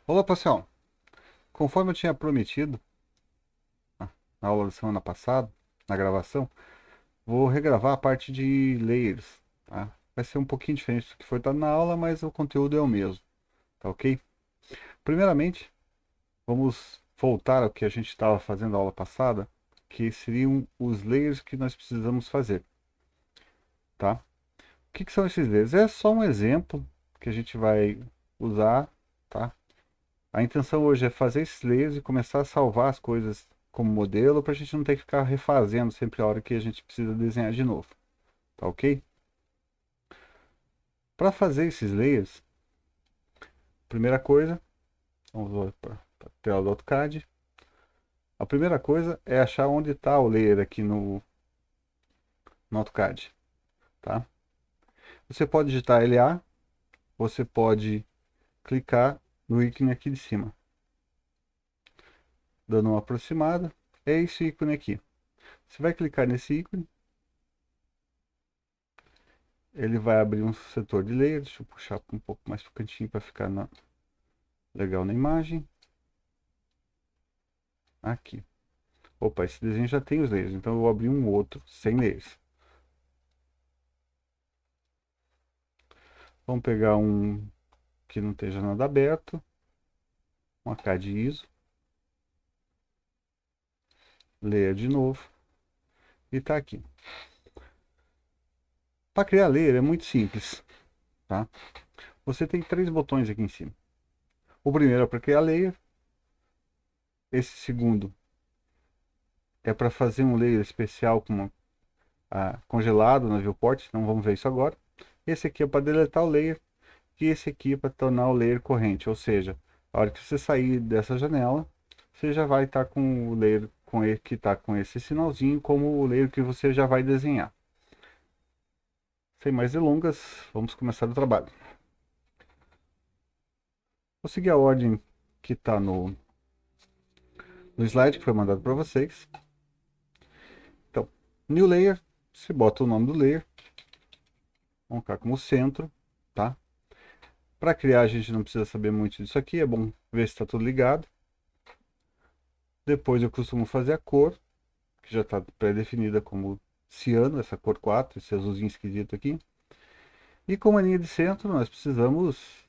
Olá, pessoal. Conforme eu tinha prometido ah, na aula da semana passada, na gravação, vou regravar a parte de layers, tá? Vai ser um pouquinho diferente do que foi dado na aula, mas o conteúdo é o mesmo, tá ok? Primeiramente, vamos voltar ao que a gente estava fazendo na aula passada, que seriam os layers que nós precisamos fazer, tá? O que são esses layers? É só um exemplo que a gente vai usar, tá? A intenção hoje é fazer esses layers e começar a salvar as coisas como modelo para a gente não ter que ficar refazendo sempre a hora que a gente precisa desenhar de novo. Tá ok? Para fazer esses layers, primeira coisa, vamos para a tela do AutoCAD. A primeira coisa é achar onde está o layer aqui no AutoCAD. Tá? Você pode digitar LA, você pode clicar no ícone aqui de cima. Dando uma aproximada, é esse ícone aqui. Você vai clicar nesse ícone, ele vai abrir um setor de layer. Deixa eu puxar um pouco mais para o cantinho para ficar legal na imagem. Aqui. Opa, esse desenho já tem os layers, então eu vou abrir um outro sem layers. Vamos pegar um que não esteja nada aberto, um ACAD ISO, layer de novo, e está aqui. Para criar layer é muito simples, tá? Você tem três botões aqui em cima. O primeiro é para criar layer, esse segundo é para fazer um layer especial com congelado na viewport, não vamos ver isso agora. Esse aqui é para deletar o layer e esse aqui é para tornar o layer corrente, ou seja, a hora que você sair dessa janela, você já vai estar com o layer que está com esse sinalzinho como o layer que você já vai desenhar. Sem mais delongas, vamos começar o trabalho. Vou seguir a ordem que está no slide que foi mandado para vocês. Então, New Layer, você bota o nome do layer, vamos colocar como centro, tá? Para criar a gente não precisa saber muito disso aqui, é bom ver se está tudo ligado. Depois eu costumo fazer a cor, que já está pré-definida como ciano, essa cor 4, esse azulzinho esquisito aqui. E com a linha de centro, nós precisamos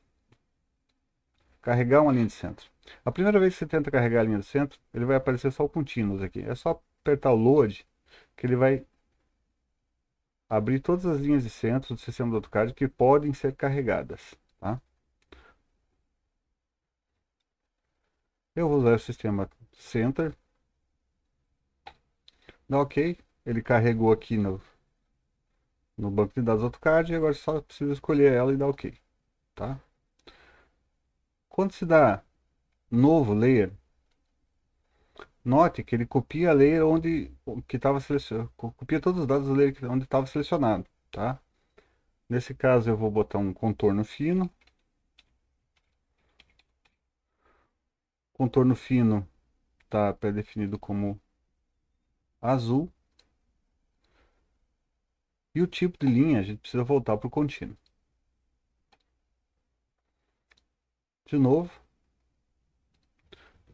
carregar uma linha de centro. A primeira vez que você tenta carregar a linha de centro, ele vai aparecer só o contínuos aqui. É só apertar o load, que ele vai abrir todas as linhas de centro do sistema do AutoCAD que podem ser carregadas. Tá? Eu vou usar o sistema Center. Dá OK. Ele carregou aqui no banco de dados AutoCAD e agora só preciso escolher ela e dar OK. Tá? Quando se dá novo layer, note que ele copia a layer onde que estava selecionado, copia todos os dados do layer onde estava selecionado, tá? Nesse caso eu vou botar um contorno fino. Contorno fino está pré-definido como azul. E o tipo de linha a gente precisa voltar para o contínuo. De novo.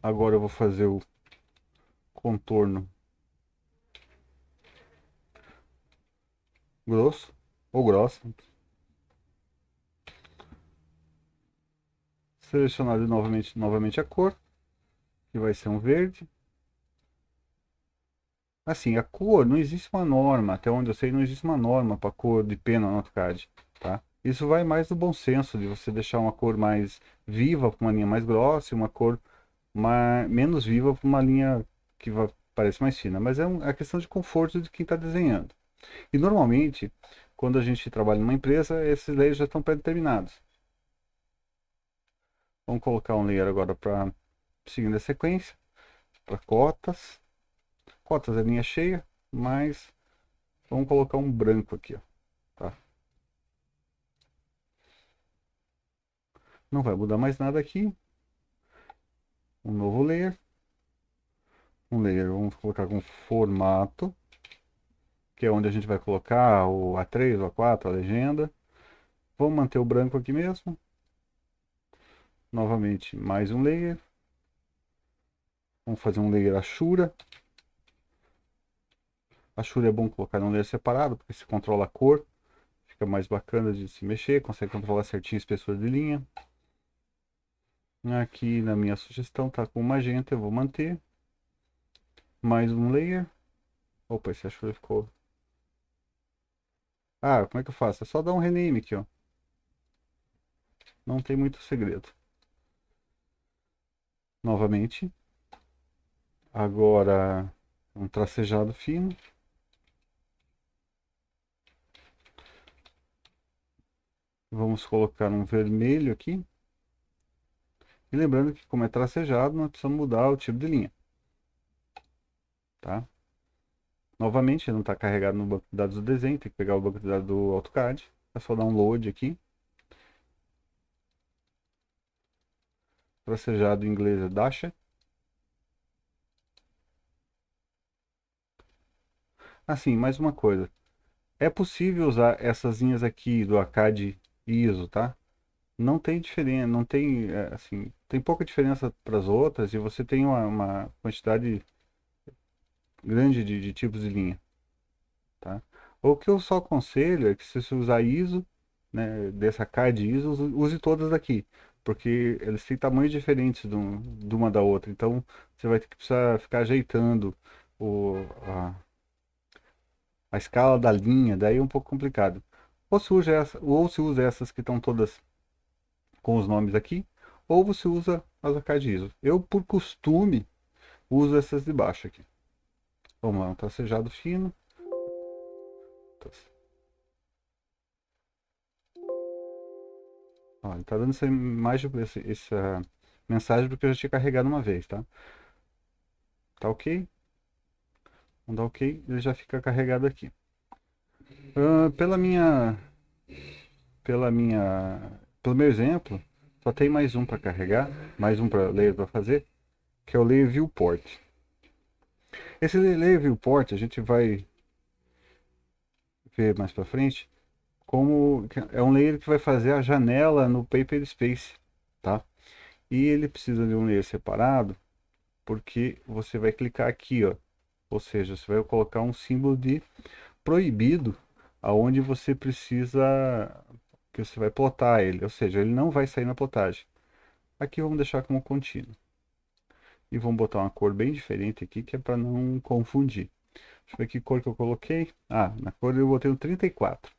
Agora eu vou fazer o contorno grosso ou grossa. Selecionar novamente a cor, que vai ser um verde. Assim, a cor, não existe uma norma, até onde eu sei, não existe uma norma para cor de pena no AutoCAD, tá? Isso vai mais do bom senso, de você deixar uma cor mais viva para uma linha mais grossa e uma cor menos viva para uma linha que parece mais fina. Mas é questão de conforto de quem está desenhando. E normalmente, quando a gente trabalha numa empresa, esses layers já estão pré-determinados. Vamos colocar um layer agora para seguindo a sequência, para cotas. Cotas é linha cheia, mas vamos colocar um branco aqui, ó, tá? Não vai mudar mais nada aqui. Um novo layer. Um layer, vamos colocar com formato, que é onde a gente vai colocar o A3, o A4, a legenda. Vamos manter o branco aqui mesmo. Novamente, mais um layer. Vamos fazer um layer Ashura. Ashura é bom colocar num layer separado, porque você controla a cor. Fica mais bacana de se mexer, consegue controlar certinho a espessura de linha. Aqui na minha sugestão tá com magenta, eu vou manter. Mais um layer. Opa, esse Ashura ficou... Ah, como é que eu faço? É só dar um rename aqui, ó. Não tem muito segredo. Novamente. Agora, um tracejado fino. Vamos colocar um vermelho aqui. E lembrando que como é tracejado, nós precisamos mudar o tipo de linha. Tá? Novamente, ele não está carregado no banco de dados do desenho, tem que pegar o banco de dados do AutoCAD. É só dar um load aqui. Tracejado em inglês é Dasha. Assim, mais uma coisa. É possível usar essas linhas aqui do ArcAD ISO, tá? Não tem diferença, não tem, assim, tem pouca diferença para as outras e você tem uma quantidade grande de tipos de linha, tá? O que eu só aconselho é que se você usar ISO, né, dessa CAD ISO, use todas daqui, porque eles têm tamanhos diferentes de uma da outra, então você vai ter que precisar ficar ajeitando o, a escala da linha, daí é um pouco complicado. Ou se usa essas que estão todas com os nomes aqui, ou você usa as ArcAD ISO. Eu, por costume, uso essas de baixo aqui. Vamos lá, um tracejado fino. Ó, ele tá dando essa imagem, essa mensagem porque eu já tinha carregado uma vez, tá? Tá ok? Vamos dar ok, ele já fica carregado aqui. Pela minha, pelo meu exemplo, só tem mais um para carregar, mais um para layer para fazer, que é o layer viewport. Esse layer viewport a gente vai ver mais para frente, como é um layer que vai fazer a janela no Paper Space, tá? E ele precisa de um layer separado, porque você vai clicar aqui, ó. Ou seja, você vai colocar um símbolo de proibido, aonde você precisa que você vai plotar ele, ou seja, ele não vai sair na plotagem. Aqui vamos deixar como contínuo. E vamos botar uma cor bem diferente aqui, que é para não confundir. Deixa eu ver que cor que eu coloquei. Ah, na cor eu botei o 34.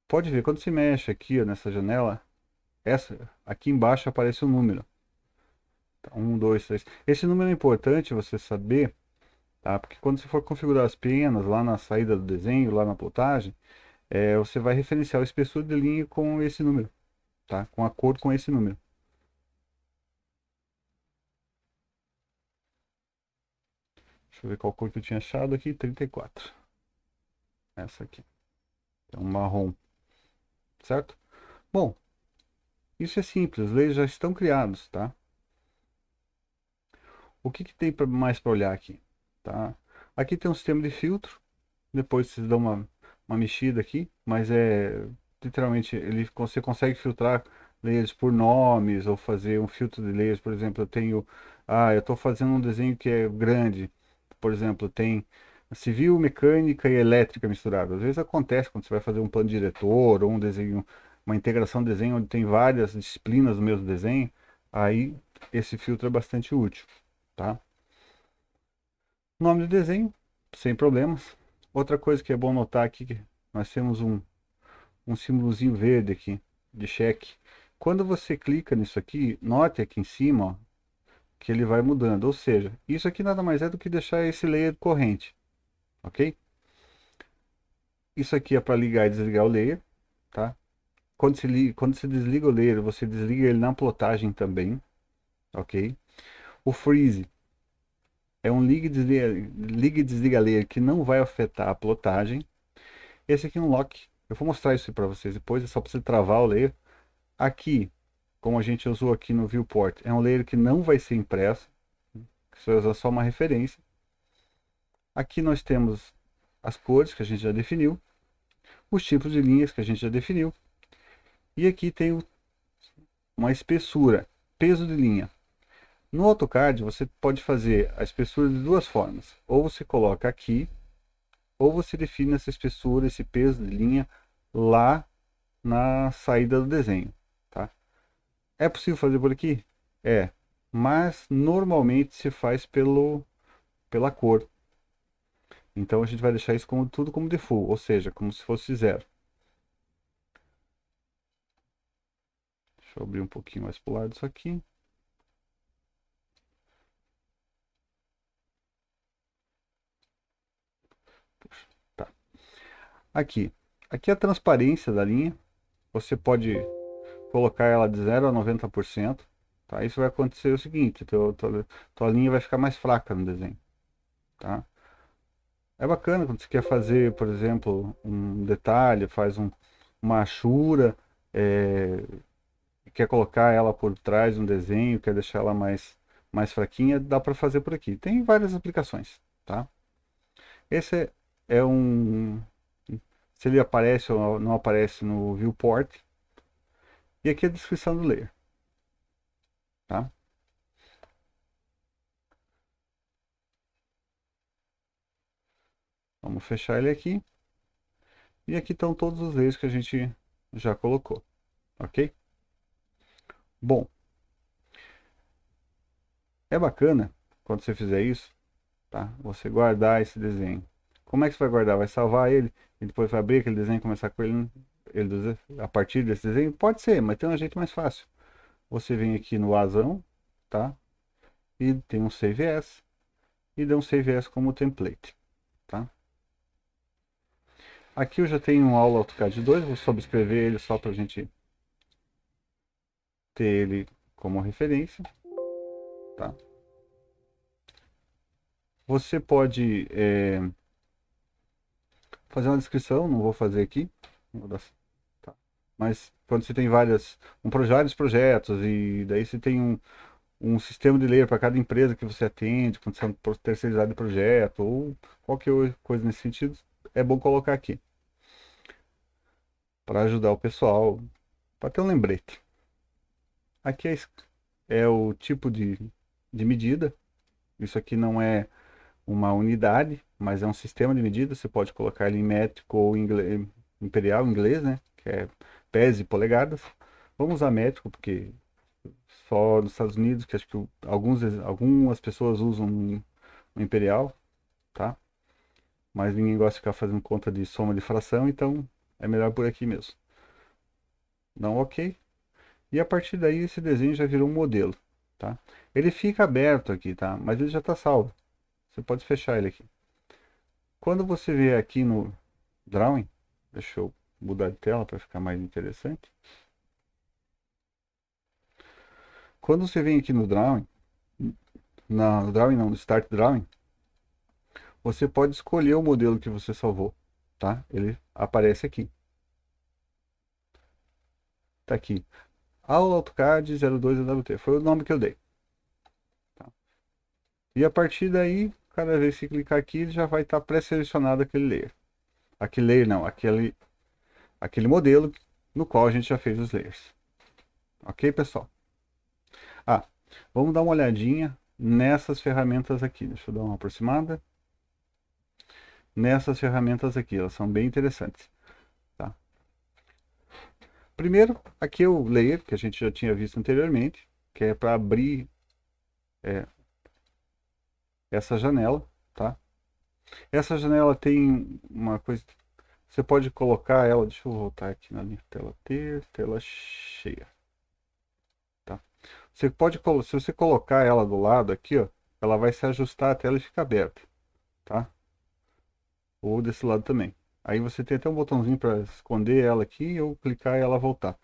Pode ver, quando se mexe aqui, ó, nessa janela, aqui embaixo aparece um número. Tá, 1, 2, 3. Esse número é importante você saber, tá? Porque quando você for configurar as penas lá na saída do desenho, lá na plotagem, você vai referenciar o espessura de linha com esse número, tá? Com a cor com esse número. Deixa eu ver qual cor que eu tinha achado aqui, 34. Essa aqui. É um marrom, certo? Bom, isso é simples, os layers já estão criados, tá? O que tem mais para olhar aqui, tá? Aqui tem um sistema de filtro, depois vocês dão uma mexida aqui, mas literalmente você consegue filtrar layers por nomes ou fazer um filtro de layers, por exemplo, eu estou fazendo um desenho que é grande, por exemplo, tem civil, mecânica e elétrica misturada. Às vezes acontece quando você vai fazer um plano diretor ou um desenho, uma integração de desenho onde tem várias disciplinas no mesmo desenho, aí esse filtro é bastante útil, tá? Nome do desenho, sem problemas. Outra coisa que é bom notar aqui, que nós temos um símbolozinho verde aqui, de cheque. Quando você clica nisso aqui, note aqui em cima, ó, que ele vai mudando. Ou seja, isso aqui nada mais é do que deixar esse layer corrente, ok? Isso aqui é para ligar e desligar o layer, tá? Quando se desliga o layer, você desliga ele na plotagem também, ok? O freeze é um liga e desliga layer que não vai afetar a plotagem. Esse aqui é um lock. Eu vou mostrar isso para vocês depois, é só para você travar o layer. Aqui, como a gente usou aqui no viewport, é um layer que não vai ser impresso. Você vai usar só uma referência. Aqui nós temos as cores que a gente já definiu, os tipos de linhas que a gente já definiu. E aqui tem uma espessura, peso de linha. No AutoCAD você pode fazer a espessura de duas formas. Ou você coloca aqui, ou você define essa espessura, esse peso de linha lá na saída do desenho, tá? É possível fazer por aqui? É, mas normalmente se faz pela cor. Então a gente vai deixar isso como, tudo como default, ou seja, como se fosse zero. Deixa eu abrir um pouquinho mais pro lado isso aqui. Puxa, tá. Aqui. Aqui é a transparência da linha. Você pode colocar ela de 0 a 90%. Tá? Isso vai acontecer o seguinte, tua linha vai ficar mais fraca no desenho. Tá? É bacana quando você quer fazer, por exemplo, um detalhe, faz uma hachura, é, quer colocar ela por trás no desenho, quer deixar ela mais fraquinha, dá para fazer por aqui. Tem várias aplicações, tá? Esse é um... Se ele aparece ou não aparece no viewport. E aqui é a descrição do layer, tá? Vamos fechar ele aqui. E aqui estão todos os layers que a gente já colocou, ok? Bom, é bacana quando você fizer isso, tá? Você guardar esse desenho. Como é que você vai guardar? Vai salvar ele e depois vai abrir aquele desenho e começar com ele a partir desse desenho? Pode ser, mas tem um jeito mais fácil. Você vem aqui no Asão, tá? E tem um Save As e dá um Save As como template, tá? Aqui eu já tenho um aula AutoCAD 2, vou subscrever ele só para a gente ter ele como referência, tá? Você pode fazer uma descrição, não vou fazer aqui, tá? Mas quando você tem vários projetos e daí você tem um sistema de layer para cada empresa que você atende, quando você é um terceirizado de projeto ou qualquer coisa nesse sentido, é bom colocar aqui para ajudar o pessoal, para ter um lembrete. Aqui é o tipo de medida. Isso aqui não é uma unidade, mas é um sistema de medida. Você pode colocar ele em métrico ou imperial, em inglês, né? Que é pés e polegadas. Vamos usar métrico, porque só nos Estados Unidos, que acho que algumas pessoas usam o imperial, tá? Mas ninguém gosta de ficar fazendo conta de soma de fração, então é melhor por aqui mesmo. Não, ok. E a partir daí esse desenho já virou um modelo, tá? Ele fica aberto aqui, tá? Mas ele já está salvo. Você pode fechar ele aqui. Quando você vier aqui no Drawing, deixa eu mudar de tela para ficar mais interessante. Quando você vem aqui no Drawing, no Drawing não, no Start Drawing, você pode escolher o modelo que você salvou, tá? Ele aparece aqui. Tá aqui. Aula AutoCAD 02 AWT. Foi o nome que eu dei. Tá? E a partir daí, cada vez que clicar aqui, ele já vai estar pré-selecionado aquele layer. Aquele layer não, aquele modelo no qual a gente já fez os layers. Ok, pessoal? Ah, vamos dar uma olhadinha nessas ferramentas aqui. Deixa eu dar uma aproximada. Nessas ferramentas aqui, elas são bem interessantes. Tá? Primeiro, aqui é o layer, que a gente já tinha visto anteriormente, que é para abrir é, essa janela. Tá? Essa janela tem uma coisa. Você pode colocar ela. Deixa eu voltar aqui na minha tela ter, tela cheia. Tá? Você pode, se você colocar ela do lado aqui, ó, ela vai se ajustar até ela ficar aberta. Tá? Ou desse lado também. Aí você tem até um botãozinho para esconder ela aqui ou clicar e ela voltar.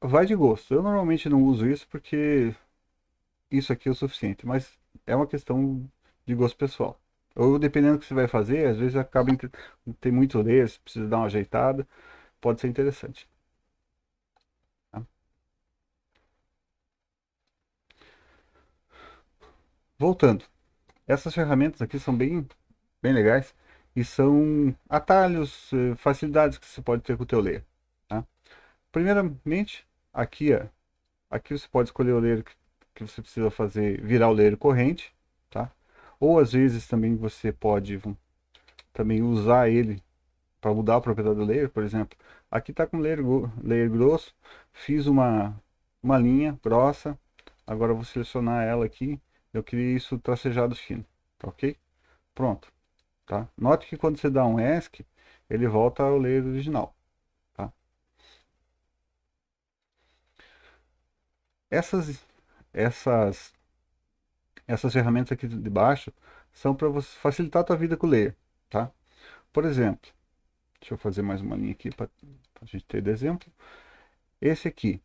Vai de gosto. Eu normalmente não uso isso porque isso aqui é o suficiente, mas é uma questão de gosto pessoal. Ou dependendo do que você vai fazer, às vezes acaba tem muito ler, você precisa dar uma ajeitada, pode ser interessante. Tá? Voltando, essas ferramentas aqui são bem legais e são atalhos, facilidades que você pode ter com o teu layer. Tá? Primeiramente, aqui ó, Aqui você pode escolher o layer que você precisa fazer virar o layer corrente, tá? Ou às vezes também você pode também usar ele para mudar a propriedade do layer, por exemplo. Aqui está com layer grosso, fiz uma linha grossa, agora eu vou selecionar ela aqui, eu queria isso tracejado fino, tá ok? Pronto, tá? Note que quando você dá um ESC, ele volta ao layer original, tá? Essas, essas, essas ferramentas aqui de baixo são para você facilitar a tua vida com o layer, tá? Por exemplo, deixa eu fazer mais uma linha aqui para a gente ter de exemplo. Esse aqui,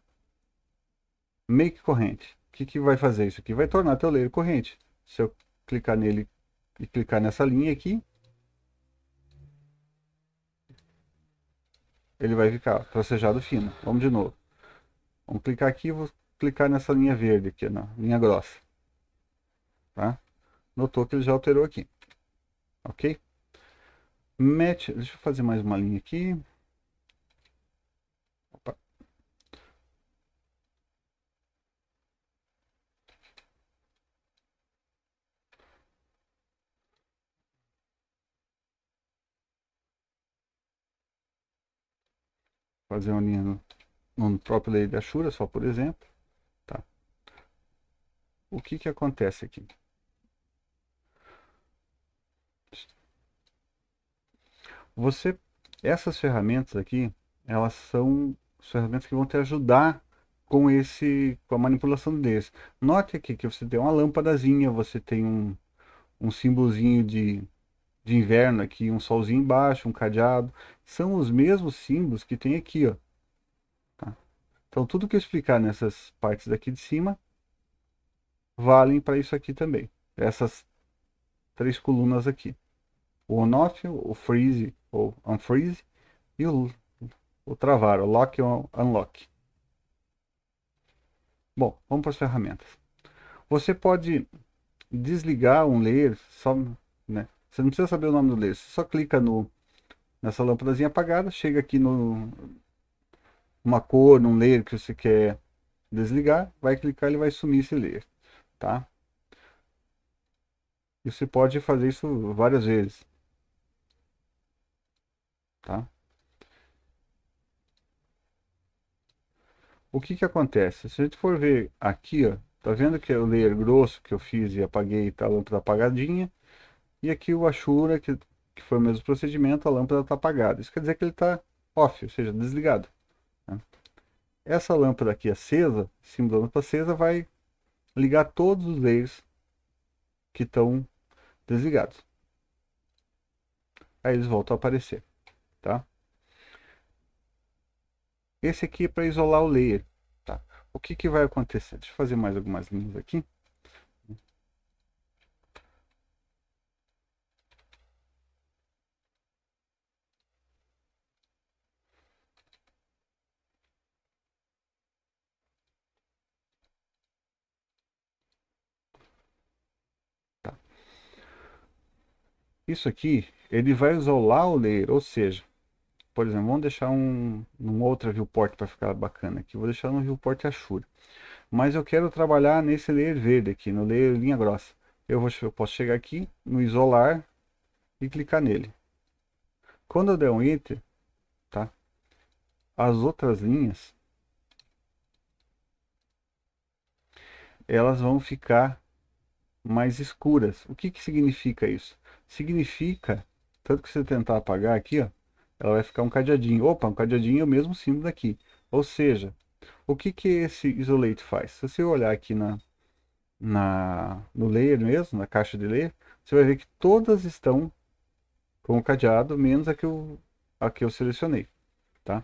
make corrente. O que, que vai fazer isso aqui? Vai tornar teu layer corrente. Se eu clicar nele e clicar nessa linha aqui, ele vai ficar tracejado fino. Vamos de novo. Vamos clicar aqui e vou clicar nessa linha verde aqui, na linha grossa. Tá? Notou que ele já alterou aqui. Ok? Match, deixa eu fazer mais uma linha aqui. Opa. Fazer uma linha no próprio layer da Ashura, só por exemplo. Tá? O que, que acontece aqui? Você, essas ferramentas aqui, elas são ferramentas que vão te ajudar com a manipulação desse. Note aqui que você tem uma lâmpadazinha, você tem um símbolozinho de inverno aqui, um solzinho embaixo, um cadeado. São os mesmos símbolos que tem aqui, ó. Tá? Então tudo que eu explicar nessas partes daqui de cima valem para isso aqui também. Essas três colunas aqui. O on-off, o freeze ou unfreeze e o travar, o lock ou unlock. Bom, vamos para as ferramentas. Você pode desligar um layer, só, né? Você não precisa saber o nome do layer, você só clica nessa lâmpadazinha apagada, chega aqui numa cor, num layer que você quer desligar, vai clicar e ele vai sumir esse layer, tá? E você pode fazer isso várias vezes, tá? O que que acontece? Se a gente for ver aqui, ó, tá vendo que é o layer grosso que eu fiz e apaguei, tá a lâmpada apagadinha, e aqui o Ashura, que foi o mesmo procedimento, a lâmpada está apagada. Isso quer dizer que ele está off, ou seja, desligado, né? Essa lâmpada aqui acesa, símbolo da lâmpada acesa, vai ligar todos os layers que estão desligados. Aí eles voltam a aparecer, tá? Esse aqui é para isolar o layer, tá? O que que vai acontecer? Deixa eu fazer mais algumas linhas aqui. Tá? Isso aqui, ele vai isolar o layer, ou seja, por exemplo, vamos deixar um outra viewport para ficar bacana aqui. Vou deixar no viewport Ashura. Mas eu quero trabalhar nesse layer verde aqui, no layer linha grossa. Eu posso chegar aqui no isolar e clicar nele. Quando eu der um Enter, tá? As outras linhas, elas vão ficar mais escuras. O que que significa isso? Significa, tanto que você tentar apagar aqui, ó, ela vai ficar um cadeadinho. Opa, um cadeadinho é o mesmo símbolo daqui. Ou seja, o que que esse isolate faz? Se você olhar aqui no layer mesmo, na caixa de layer, você vai ver que todas estão com o cadeado, menos a que eu selecionei, tá?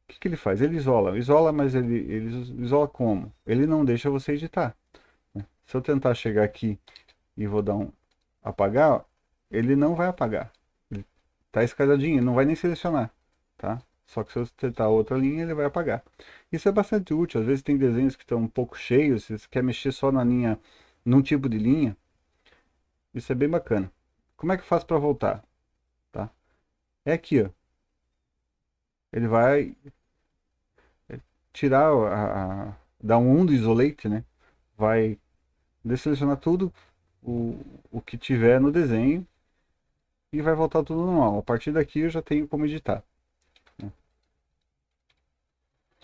O que que ele faz? Ele isola, mas ele isola como? Ele não deixa você editar, né? Se eu tentar chegar aqui e vou dar um apagar, ó, ele não vai apagar. Ele tá escadadinho, não vai nem selecionar, tá? Só que se eu tentar outra linha, ele vai apagar. Isso é bastante útil. Às vezes tem desenhos que estão um pouco cheios, se você quer mexer só na linha, num tipo de linha, isso é bem bacana. Como é que eu faço para voltar, tá? É aqui, ó. Ele vai tirar dar um undo isolate, né? Vai desselecionar tudo o que tiver no desenho e vai voltar tudo normal. A partir daqui eu já tenho como editar, né?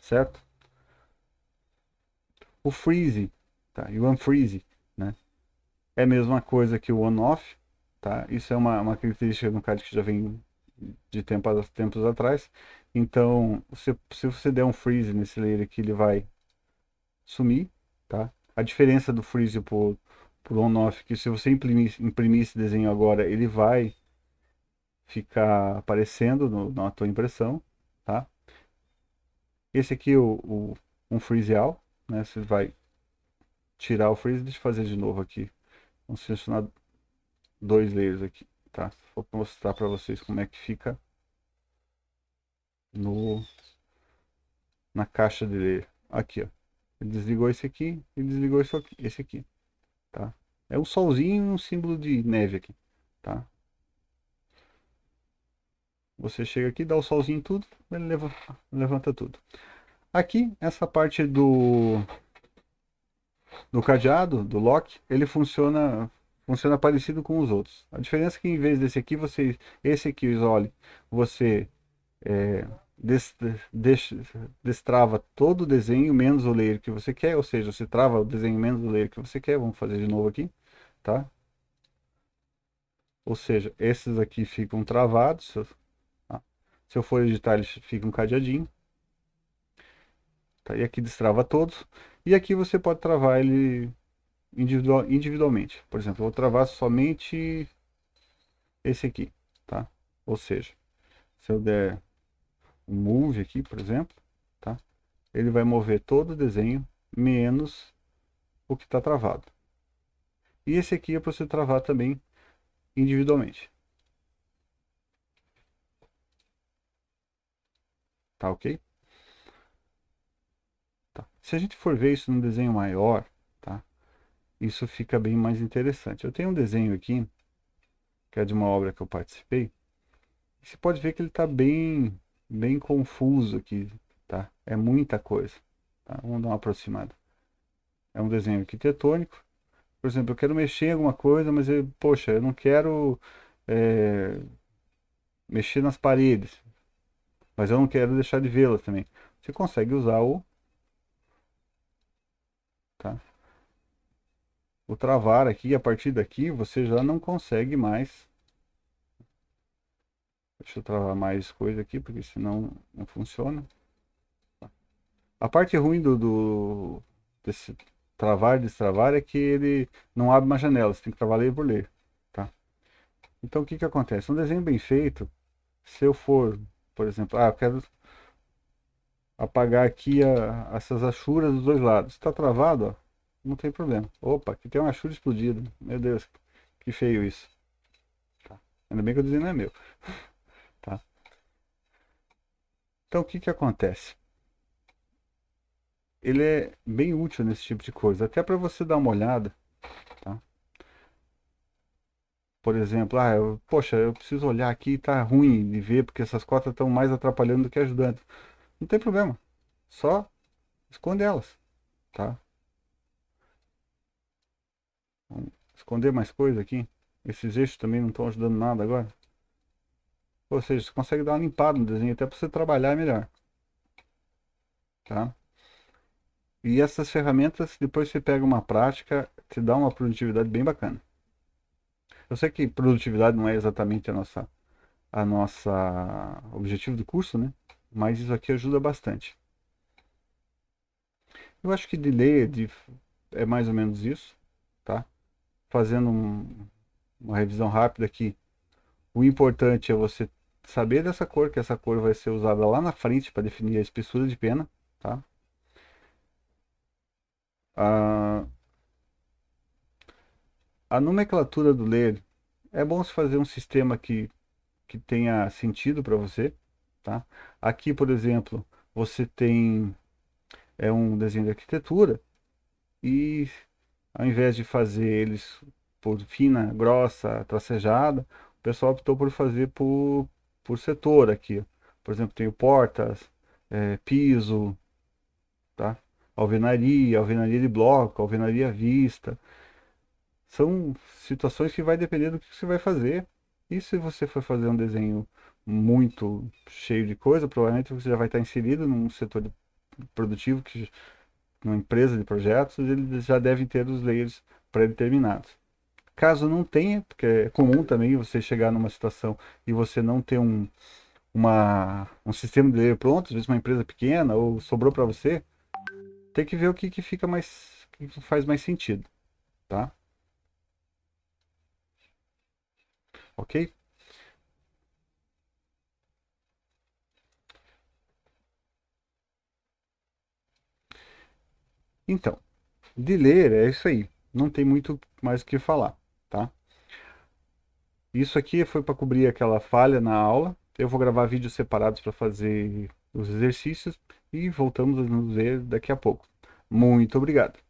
Certo? O freeze, tá? E o unfreeze, né? É a mesma coisa que o on-off, tá? Isso é uma característica no CAD que já vem de tempos atrás. Então, se você der um freeze nesse layer aqui, ele vai sumir, tá? A diferença do freeze por on-off é que se você imprimir esse desenho agora, ele vai ficar aparecendo na tua impressão, tá? Esse aqui é um freeze all, né? Você vai tirar o freeze, deixa eu fazer de novo aqui. Vamos selecionar dois layers aqui, tá? Vou mostrar para vocês como é que fica no na caixa de layer. Aqui, ó. Ele desligou esse aqui e desligou esse aqui, tá? É um solzinho e um símbolo de neve aqui, tá? Você chega aqui, dá o solzinho em tudo, ele levanta tudo. Aqui, essa parte do cadeado, do lock, ele funciona parecido com os outros. A diferença é que em vez desse aqui, esse aqui, o isole, você é, des, deixa, destrava todo o desenho menos o layer que você quer, ou seja, você trava o desenho menos o layer que você quer. Vamos fazer de novo aqui, tá? Ou seja, esses aqui ficam travados. Tá? Se eu for editar, eles ficam cadeadinho. Tá? E aqui destrava todos. E aqui você pode travar ele individualmente. Por exemplo, eu vou travar somente esse aqui, tá? Ou seja, se eu der um move aqui, por exemplo, tá? Ele vai mover todo o desenho, menos o que está travado. E esse aqui é para você travar também individualmente. Tá ok? Tá. Se a gente for ver isso num desenho maior, tá? Isso fica bem mais interessante. Eu tenho um desenho aqui, que é de uma obra que eu participei. E você pode ver que ele está bem confuso aqui, tá? É muita coisa. Tá? Vamos dar uma aproximada. É um desenho arquitetônico. Por exemplo, eu quero mexer em alguma coisa, mas poxa, eu não quero é, mexer nas paredes, mas eu não quero deixar de vê-las também. Você consegue usar tá, o travar aqui, a partir daqui você já não consegue mais. Deixa eu travar mais coisa aqui, porque senão não funciona. A parte ruim desse travar e destravar é que ele não abre uma janela, você tem que travar layer por layer, tá? Então o que que acontece? Um desenho bem feito, se eu for, por exemplo, eu quero apagar aqui essas achuras dos dois lados. Está travado, ó, não tem problema. Opa, aqui tem uma achura explodida. Meu Deus, que feio isso. Tá. Ainda bem que o desenho não é meu. Tá? Então o que que acontece? Ele é bem útil nesse tipo de coisa, até para você dar uma olhada, tá? Por exemplo, poxa, eu preciso olhar aqui, tá ruim de ver porque essas cotas estão mais atrapalhando do que ajudando. Não tem problema, só esconde elas, tá? Vamos esconder mais coisa aqui. Esses eixos também não estão ajudando nada agora. Ou seja, você consegue dar uma limpada no desenho até para você trabalhar melhor, tá? E essas ferramentas, depois você pega uma prática, te dá uma produtividade bem bacana. Eu sei que produtividade não é exatamente a nossa objetivo do curso, né? Mas isso aqui ajuda bastante. Eu acho que é mais ou menos isso, tá? Fazendo uma revisão rápida aqui. O importante é você saber dessa cor, que essa cor vai ser usada lá na frente para definir a espessura de pena, tá? A, a nomenclatura do layer, é bom se fazer um sistema que tenha sentido para você, tá? Aqui, por exemplo, você tem um desenho de arquitetura e ao invés de fazer eles por fina, grossa, tracejada, o pessoal optou por fazer por setor aqui. Por exemplo, tem portas, piso, tá? alvenaria de bloco, alvenaria à vista. São situações que vai depender do que você vai fazer. E se você for fazer um desenho muito cheio de coisa, provavelmente você já vai estar inserido num setor produtivo, numa empresa de projetos, eles já devem ter os layers pré-determinados. Caso não tenha, porque é comum também você chegar numa situação e você não ter um sistema de layer pronto, às vezes uma empresa pequena ou sobrou para você, tem que ver o que fica mais, o que faz mais sentido, tá? Ok? Então, de ler é isso aí. Não tem muito mais o que falar, tá? Isso aqui foi para cobrir aquela falha na aula. Eu vou gravar vídeos separados para fazer os exercícios e voltamos a nos ver daqui a pouco. Muito obrigado.